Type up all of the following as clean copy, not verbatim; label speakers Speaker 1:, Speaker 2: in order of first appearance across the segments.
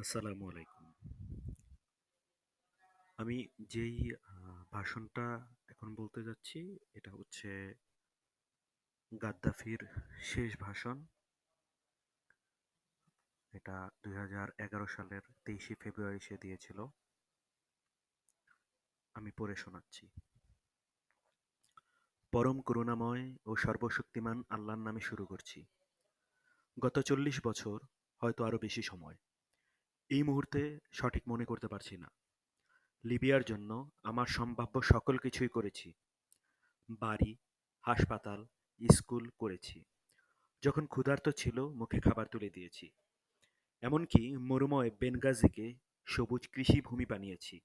Speaker 1: আসসালামু আলাইকুম। আমি যেই ভাষণটা এখন বলতে যাচ্ছি, এটা হচ্ছে গাদ্দাফির শেষ ভাষণ। এটা ২০১১ সালের ২৩শে ফেব্রুয়ারি সে দিয়েছিল। আমি পড়ে শোনাচ্ছি। পরম করুণাময় ও সর্বশক্তিমান আল্লাহর নামে শুরু করছি। গত ৪০ বছর, হয়তো আরো বেশি সময়। এই মুহূর্তে সঠিক মনে করতে পারছি না। লিবিয়ার জন্য আমার সম্ভাব্য সকল কিছুই করেছি। বাড়ি, হাসপাতাল, স্কুল করেছি। যখন ক্ষুধার্ত ছিল মুখে খাবার তুলে দিয়েছি। এমনকি মরুময় বেনগাজিকে সবুজ কৃষি ভূমি বানিয়েছি।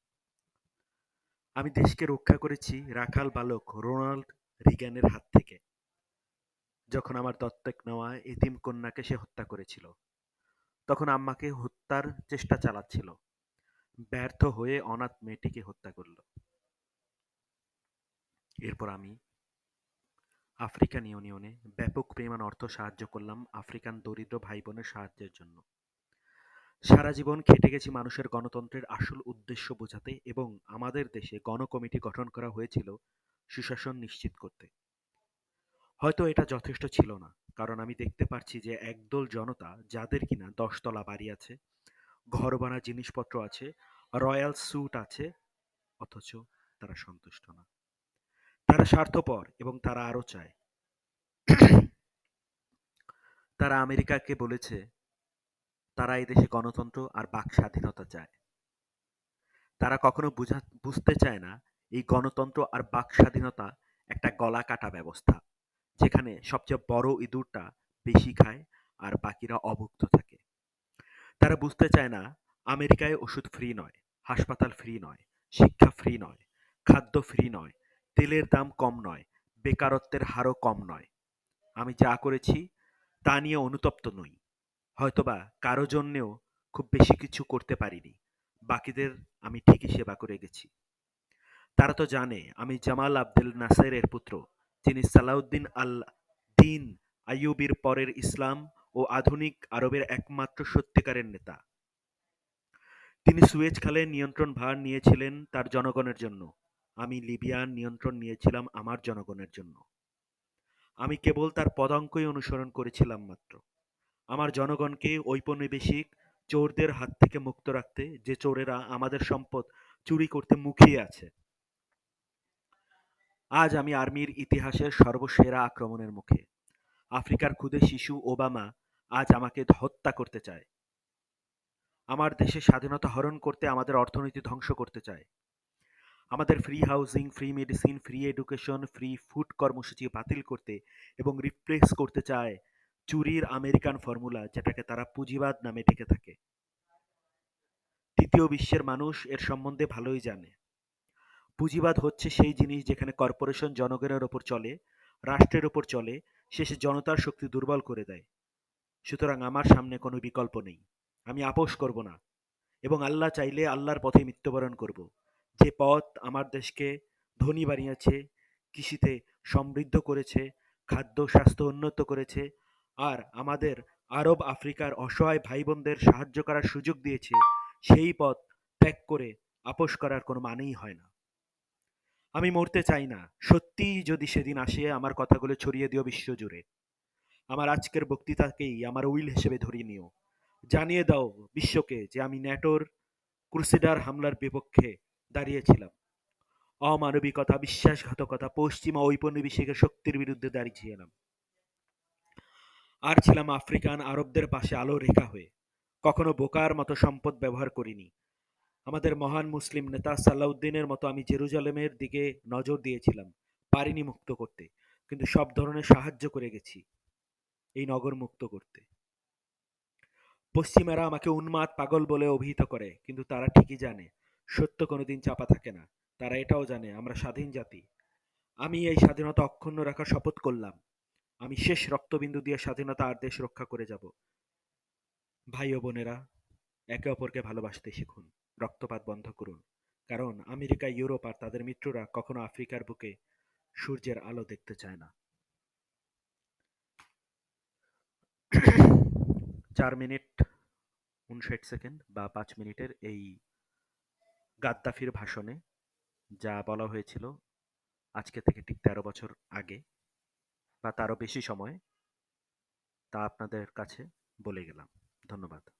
Speaker 1: আমি দেশকে রক্ষা করেছি রাখাল বালক রোনাল্ড রিগ্যানের হাত থেকে, যখন আমার দত্তক নেওয়া এতিম কন্যাকে সে হত্যা করেছিল। তখন আম্মাকে হত্যার চেষ্টা চালাচ্ছিল, ব্যর্থ হয়ে অনাথ মেয়েটিকে হত্যা করল। এরপর আমি আফ্রিকান ইউনিয়নে ব্যাপক পরিমাণ অর্থ সাহায্য করলাম আফ্রিকান দরিদ্র ভাই বোনের সাহায্যের জন্য। সারা জীবন খেটে গেছি মানুষের গণতন্ত্রের আসল উদ্দেশ্য বোঝাতে, এবং আমাদের দেশে গণকমিটি গঠন করা হয়েছিল সুশাসন নিশ্চিত করতে। হয়তো এটা যথেষ্ট ছিল না, কারণ আমি দেখতে পারছি যে একদল জনতা, যাদের কিনা ১০ তলা বাড়ি আছে, ঘরবানা জিনিসপত্র আছে, রয়্যাল স্যুট আছে, অথচ তারা সন্তুষ্ট না। তারা স্বার্থপর এবং তারা আরো চায়। তারা আমেরিকাকে বলেছে তারা এই দেশে গণতন্ত্র আর বাক স্বাধীনতা চায়। তারা কখনো বুঝতে চায় না এই গণতন্ত্র আর বাক স্বাধীনতা একটা গলা কাটা ব্যবস্থা, যেখানে সবচেয়ে বড় ইঁদুরটা বেশি খায় আর বাকিরা অভুক্ত থাকে। তারা বুঝতে চায় না আমেরিকায় ওষুধ ফ্রি নয়, হাসপাতাল ফ্রি নয়, শিক্ষা ফ্রি নয়, খাদ্য ফ্রি নয়, তেলের দাম কম নয়, বেকারত্বের হারও কম নয়। আমি যা করেছি তা নিয়ে অনুতপ্ত নই। হয়তোবা কারো জন্যেও খুব বেশি কিছু করতে পারিনি। বাকিদের আমি ঠিকই সেবা করে গেছি। তারা তো জানে আমি জামাল আবদেল নাসেরের পুত্র, যিনি সালাউদ্দিন আল দিন আইয়ুবীর পরের ইসলাম ও আধুনিক আরবের একমাত্র সত্যিকারের নেতা। তিনি সুয়েজ খালের নিয়ন্ত্রণ ভার নিয়েছিলেন তার জনগণের জন্য। আমি লিবিয়ার নিয়ন্ত্রণ নিয়েছিলাম আমার জনগণের জন্য। আমি কেবল তার পদাঙ্কই অনুসরণ করেছিলাম মাত্র। আমার জনগণকে ঔপনিবেশিক চোরদের হাত থেকে মুক্ত রাখতে, যে চোরেরা আমাদের সম্পদ চুরি করতে মুখিয়ে আছে। আজ আমি আর্মির ইতিহাসের সর্বসেরা আক্রমণের মুখে। আফ্রিকার ক্ষুদে শিশু ওবামা আজ আমাকে হত্যা করতে চায়। আমার দেশে স্বাধীনতা হরণ করতে, আমাদের অর্থনীতি ধ্বংস করতে চায়। আমাদের free housing, free medicine, free education, free food কর্মসূচি বাতিল করতে এবং রিপ্লেস করতে চায় চুরির আমেরিকান ফর্মুলা, যেটাকে তারা পুঁজিবাদ নামে ডেকে থাকে। তৃতীয় বিশ্বের মানুষ এর সম্বন্ধে ভালোই জানে। পুঁজিবাদ হচ্ছে সেই জিনিস যেখানে কর্পোরেশন জনগণের ওপর চলে, রাষ্ট্রের ওপর চলে, শেষে জনতার শক্তি দুর্বল করে দেয়। সুতরাং আমার সামনে কোনো বিকল্প নেই। আমি আপোস করব না, এবং আল্লাহ চাইলে আল্লাহর পথে মৃত্যুবরণ করব। যে পথ আমার দেশকে ধনী বানিয়েছে, কৃষিতে সমৃদ্ধ করেছে, খাদ্য স্বাস্থ্য উন্নত করেছে, আর আমাদের আরব আফ্রিকার অসহায় ভাই বোনদের সাহায্য করার সুযোগ দিয়েছে, সেই পথ ত্যাগ করে আপোস করার কোনো মানেই হয় না। আমি মরতে চাই না। সত্যিই যদি সেদিন আসে, আমার কথাগুলো ছড়িয়ে দিও বিশ্বজুড়ে। আমার আজকের বক্তৃতাকেই আমার উইল হিসেবে ধরিয়ে নিও। জানিয়ে দাও বিশ্বকে যে আমি ন্যাটোর ক্রুসেডার হামলার বিপক্ষে দাঁড়িয়েছিলাম। অমানবিকতা, বিশ্বাসঘাতকতা, পশ্চিমা ঔপনিবেশিকের শক্তির বিরুদ্ধে দাঁড়িয়েছিলাম। আর ছিলাম আফ্রিকান আরবদের পাশে আলো রেখা হয়ে। কখনো বোকার মতো সম্পদ ব্যবহার করিনি। আমাদের মহান মুসলিম নেতা সালাউদ্দিনের মতো আমি জেরুজালেমের দিকে নজর দিয়েছিলাম। পারিনি মুক্ত করতে, কিন্তু সব ধরনের সাহায্য করে গেছি এই নগর মুক্ত করতে। পশ্চিমারা আমাকে উন্মাদ পাগল বলে অভিহিত করে, কিন্তু তারা ঠিকই জানে সত্য কোনোদিন চাপা থাকে না। তারা এটাও জানে আমরা স্বাধীন জাতি। আমি এই স্বাধীনতা অক্ষুণ্ণ রাখার শপথ করলাম। আমি শেষ রক্তবিন্দু দিয়ে স্বাধীনতা আর দেশ রক্ষা করে যাব। ভাই ও বোনেরা, একে অপরকে ভালোবাসতে শিখুন। রক্তপাত বন্ধ করুন। কারণ আমেরিকা, ইউরোপ আর তাদের মিত্ররা কখনো আফ্রিকার বুকে সূর্যের আলো দেখতে চায় না। ৪ মিনিট ৫৯ সেকেন্ড বা ৫ মিনিটের এই গাদ্দাফির ভাষণে যা বলা হয়েছিল আজকে থেকে ঠিক ১৩ বছর আগে বা তারও বেশি সময়, তা আপনাদের কাছে বলে গেলাম। ধন্যবাদ।